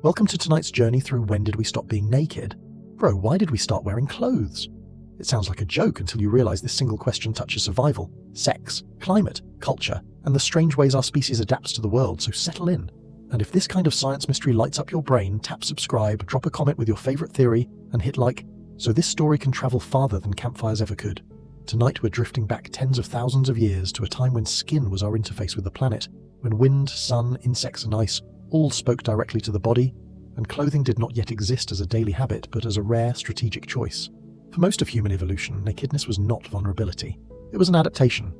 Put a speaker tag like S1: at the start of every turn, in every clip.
S1: Welcome to tonight's journey through when did we stop being naked? Bro, why did we start wearing clothes? It sounds like a joke until you realise this single question touches survival, sex, climate, culture, and the strange ways our species adapts to the world, so settle in. And if this kind of science mystery lights up your brain, tap subscribe, drop a comment with your favourite theory, and hit like, so this story can travel farther than campfires ever could. Tonight we're drifting back tens of thousands of years to a time when skin was our interface with the planet, when wind, sun, insects and ice all spoke directly to the body, and clothing did not yet exist as a daily habit but as a rare, strategic choice. For most of human evolution, nakedness was not vulnerability. It was an adaptation.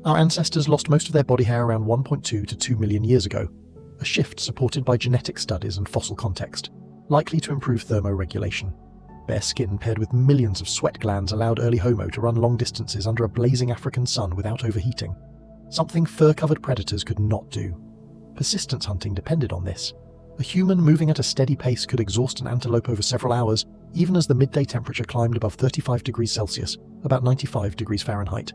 S1: Our ancestors lost most of their body hair around 1.2 to 2 million years ago, a shift supported by genetic studies and fossil context, likely to improve thermoregulation. Bare skin paired with millions of sweat glands allowed early Homo to run long distances under a blazing African sun without overheating, something fur-covered predators could not do. Persistence hunting depended on this. A human moving at a steady pace could exhaust an antelope over several hours, even as the midday temperature climbed above 35 degrees Celsius, about 95 degrees Fahrenheit.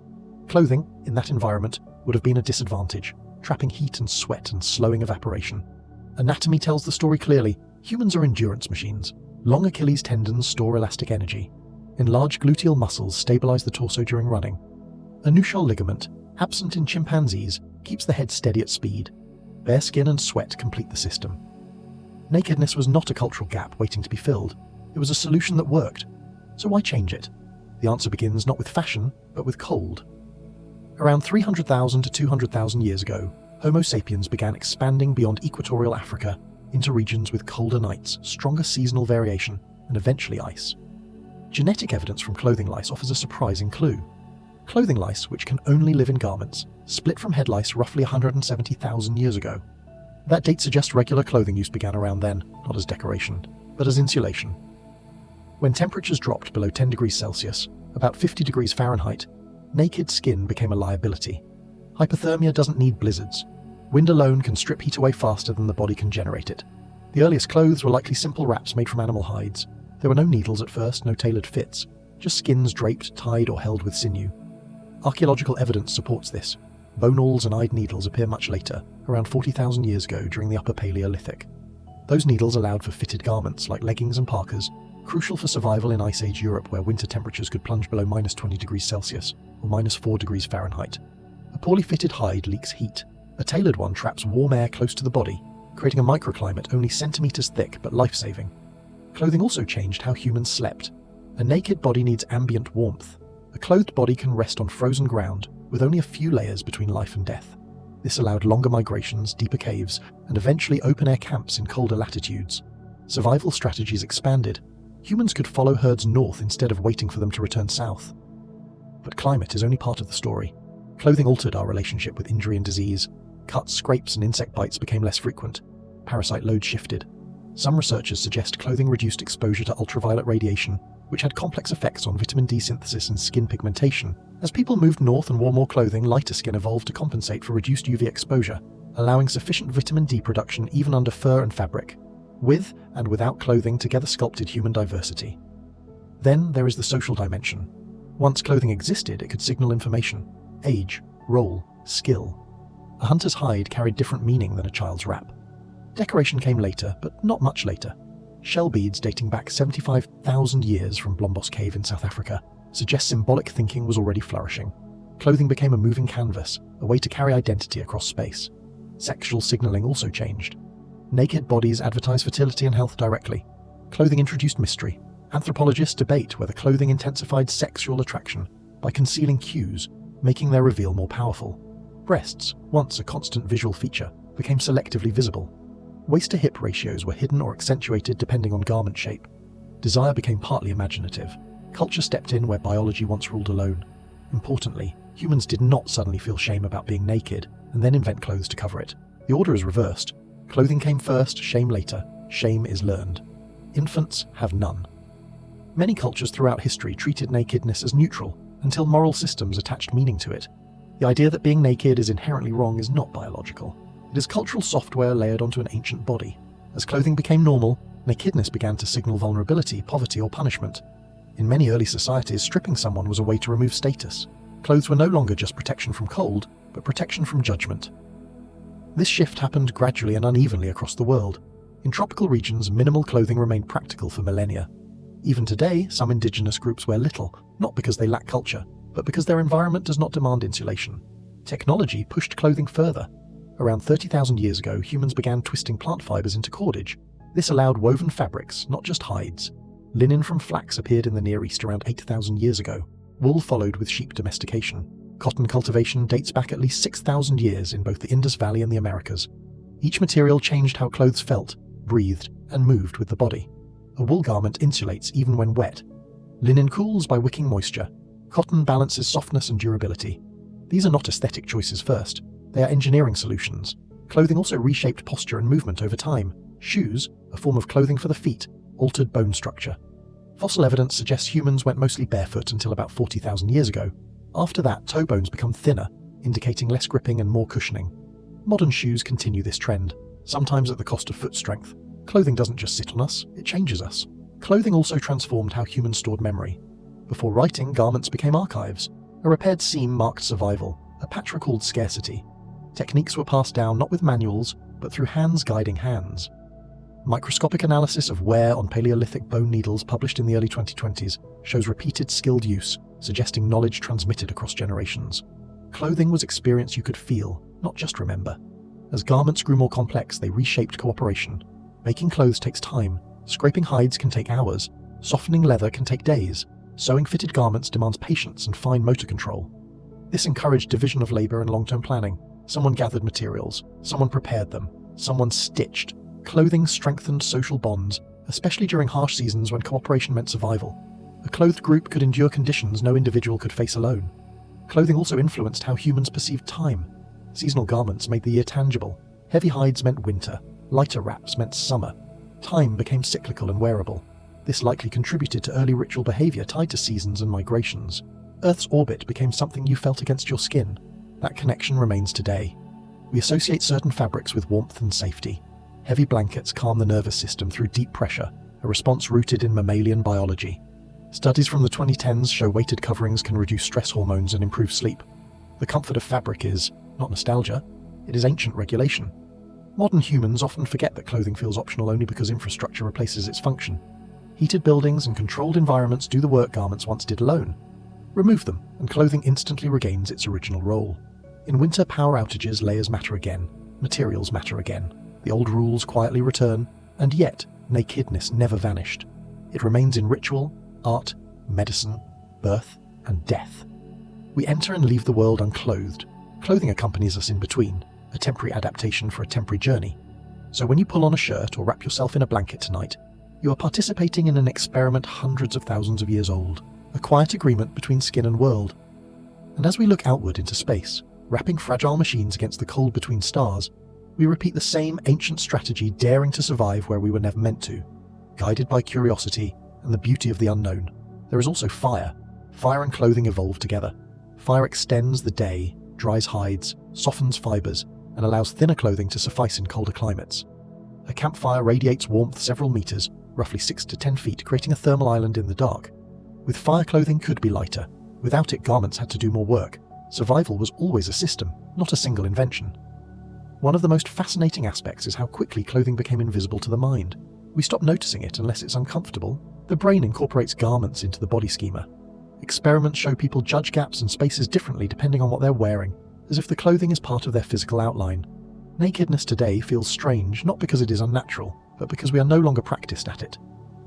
S1: Clothing, in that environment, would have been a disadvantage, trapping heat and sweat and slowing evaporation. Anatomy tells the story clearly. Humans are endurance machines. Long Achilles tendons store elastic energy. Enlarged gluteal muscles stabilize the torso during running. A nuchal ligament, absent in chimpanzees, keeps the head steady at speed. Bare skin and sweat complete the system. Nakedness was not a cultural gap waiting to be filled. It was a solution that worked. So why change it? The answer begins not with fashion, but with cold. Around 300,000 to 200,000 years ago, Homo sapiens began expanding beyond equatorial Africa into regions with colder nights, stronger seasonal variation, and eventually ice. Genetic evidence from clothing lice offers a surprising clue. Clothing lice, which can only live in garments, split from head lice roughly 170,000 years ago. That date suggests regular clothing use began around then, not as decoration, but as insulation. When temperatures dropped below 10 degrees Celsius, about 50 degrees Fahrenheit, naked skin became a liability. Hypothermia doesn't need blizzards. Wind alone can strip heat away faster than the body can generate it. The earliest clothes were likely simple wraps made from animal hides. There were no needles at first, no tailored fits, just skins draped, tied or held with sinew. Archaeological evidence supports this. Bone awls and eyed needles appear much later, around 40,000 years ago during the Upper Paleolithic. Those needles allowed for fitted garments like leggings and parkas, crucial for survival in Ice Age Europe where winter temperatures could plunge below minus 20 degrees Celsius or minus 4 degrees Fahrenheit. A poorly fitted hide leaks heat. A tailored one traps warm air close to the body, creating a microclimate only centimeters thick but life-saving. Clothing also changed how humans slept. A naked body needs ambient warmth. A clothed body can rest on frozen ground, with only a few layers between life and death. This allowed longer migrations, deeper caves, and eventually open-air camps in colder latitudes. Survival strategies expanded. Humans could follow herds north instead of waiting for them to return south. But climate is only part of the story. Clothing altered our relationship with injury and disease. Cuts, scrapes, and insect bites became less frequent. Parasite loads shifted. Some researchers suggest clothing reduced exposure to ultraviolet radiation, which had complex effects on vitamin D synthesis and skin pigmentation. As people moved north and wore more clothing, lighter skin evolved to compensate for reduced UV exposure, allowing sufficient vitamin D production even under fur and fabric. With and without clothing together sculpted human diversity. Then there is the social dimension. Once clothing existed, it could signal information, age, role, skill. A hunter's hide carried different meaning than a child's wrap. Decoration came later, but not much later. Shell beads dating back 75,000 years from Blombos Cave in South Africa suggest symbolic thinking was already flourishing. Clothing became a moving canvas, a way to carry identity across space. Sexual signaling also changed. Naked bodies advertise fertility and health directly. Clothing introduced mystery. Anthropologists debate whether clothing intensified sexual attraction by concealing cues, making their reveal more powerful. Breasts, once a constant visual feature, became selectively visible. Waist-to-hip ratios were hidden or accentuated depending on garment shape. Desire became partly imaginative. Culture stepped in where biology once ruled alone. Importantly, humans did not suddenly feel shame about being naked and then invent clothes to cover it. The order is reversed. Clothing came first, shame later. Shame is learned. Infants have none. Many cultures throughout history treated nakedness as neutral until moral systems attached meaning to it. The idea that being naked is inherently wrong is not biological. It is cultural software layered onto an ancient body. As clothing became normal, nakedness began to signal vulnerability, poverty, or punishment. In many early societies, stripping someone was a way to remove status. Clothes were no longer just protection from cold, but protection from judgment. This shift happened gradually and unevenly across the world. In tropical regions, minimal clothing remained practical for millennia. Even today, some indigenous groups wear little, not because they lack culture, but because their environment does not demand insulation. Technology pushed clothing further. Around 30,000 years ago, humans began twisting plant fibers into cordage. This allowed woven fabrics, not just hides. Linen from flax appeared in the Near East around 8,000 years ago. Wool followed with sheep domestication. Cotton cultivation dates back at least 6,000 years in both the Indus Valley and the Americas. Each material changed how clothes felt, breathed, and moved with the body. A wool garment insulates even when wet. Linen cools by wicking moisture. Cotton balances softness and durability. These are not aesthetic choices first. They are engineering solutions. Clothing also reshaped posture and movement over time. Shoes, a form of clothing for the feet, altered bone structure. Fossil evidence suggests humans went mostly barefoot until about 40,000 years ago. After that, toe bones become thinner, indicating less gripping and more cushioning. Modern shoes continue this trend, sometimes at the cost of foot strength. Clothing doesn't just sit on us, it changes us. Clothing also transformed how humans stored memory. Before writing, garments became archives. A repaired seam marked survival, a patch recalled scarcity. Techniques were passed down not with manuals, but through hands guiding hands. Microscopic analysis of wear on Paleolithic bone needles published in the early 2020s shows repeated skilled use, suggesting knowledge transmitted across generations. Clothing was experience you could feel, not just remember. As garments grew more complex, they reshaped cooperation. Making clothes takes time. Scraping hides can take hours. Softening leather can take days. Sewing fitted garments demands patience and fine motor control. This encouraged division of labor and long-term planning. Someone gathered materials. Someone prepared them. Someone stitched. Clothing strengthened social bonds, especially during harsh seasons when cooperation meant survival. A clothed group could endure conditions no individual could face alone. Clothing also influenced how humans perceived time. Seasonal garments made the year tangible. Heavy hides meant winter. Lighter wraps meant summer. Time became cyclical and wearable. This likely contributed to early ritual behavior tied to seasons and migrations. Earth's orbit became something you felt against your skin. That connection remains today. We associate certain fabrics with warmth and safety. Heavy blankets calm the nervous system through deep pressure, a response rooted in mammalian biology. Studies from the 2010s show weighted coverings can reduce stress hormones and improve sleep. The comfort of fabric is not nostalgia, it is ancient regulation. Modern humans often forget that clothing feels optional only because infrastructure replaces its function. Heated buildings and controlled environments do the work garments once did alone. Remove them, and clothing instantly regains its original role. In winter power outages, layers matter again, materials matter again. The old rules quietly return, and yet nakedness never vanished. It remains in ritual, art, medicine, birth, and death. We enter and leave the world unclothed. Clothing accompanies us in between, a temporary adaptation for a temporary journey. So when you pull on a shirt or wrap yourself in a blanket tonight, you are participating in an experiment hundreds of thousands of years old, a quiet agreement between skin and world. And as we look outward into space, wrapping fragile machines against the cold between stars, we repeat the same ancient strategy, daring to survive where we were never meant to, guided by curiosity and the beauty of the unknown. There is also fire. Fire and clothing evolve together. Fire extends the day, dries hides, softens fibers, and allows thinner clothing to suffice in colder climates. A campfire radiates warmth several meters, roughly 6 to 10 feet, creating a thermal island in the dark. With fire, clothing could be lighter. Without it, garments had to do more work. Survival was always a system, not a single invention. One of the most fascinating aspects is how quickly clothing became invisible to the mind. We stop noticing it unless it's uncomfortable. The brain incorporates garments into the body schema. Experiments show people judge gaps and spaces differently depending on what they're wearing, as if the clothing is part of their physical outline. Nakedness today feels strange, not because it is unnatural, but because we are no longer practiced at it.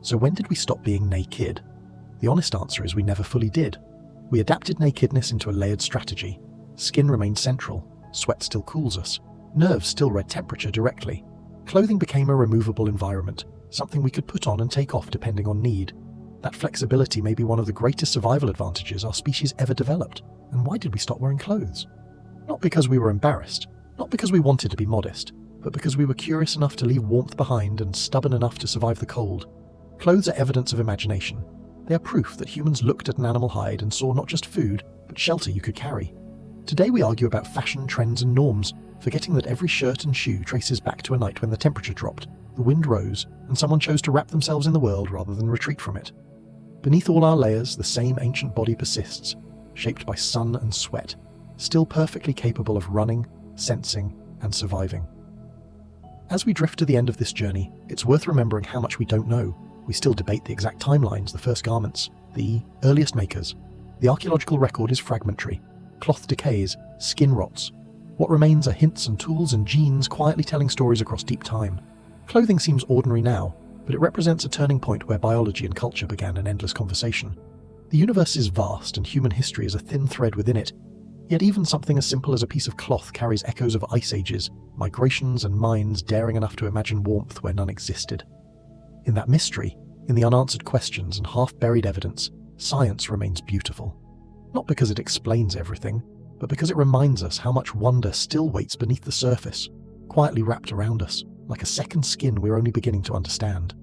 S1: So when did we stop being naked? The honest answer is we never fully did. We adapted nakedness into a layered strategy. Skin remained central, sweat still cools us, nerves still read temperature directly. Clothing became a removable environment, something we could put on and take off depending on need. That flexibility may be one of the greatest survival advantages our species ever developed. And why did we stop wearing clothes? Not because we were embarrassed, not because we wanted to be modest, but because we were curious enough to leave warmth behind and stubborn enough to survive the cold. Clothes are evidence of imagination. They are proof that humans looked at an animal hide and saw not just food, but shelter you could carry. Today we argue about fashion, trends and norms, forgetting that every shirt and shoe traces back to a night when the temperature dropped, the wind rose, and someone chose to wrap themselves in the world rather than retreat from it. Beneath all our layers, the same ancient body persists, shaped by sun and sweat, still perfectly capable of running, sensing, and surviving. As we drift to the end of this journey, it's worth remembering how much we don't know. We still debate the exact timelines, the first garments, the earliest makers. The archaeological record is fragmentary. Cloth decays, skin rots. What remains are hints and tools and genes quietly telling stories across deep time. Clothing seems ordinary now, but it represents a turning point where biology and culture began an endless conversation. The universe is vast and human history is a thin thread within it, yet even something as simple as a piece of cloth carries echoes of ice ages, migrations and minds daring enough to imagine warmth where none existed. In that mystery, in the unanswered questions and half-buried evidence, science remains beautiful. Not because it explains everything, but because it reminds us how much wonder still waits beneath the surface, quietly wrapped around us, like a second skin we're only beginning to understand.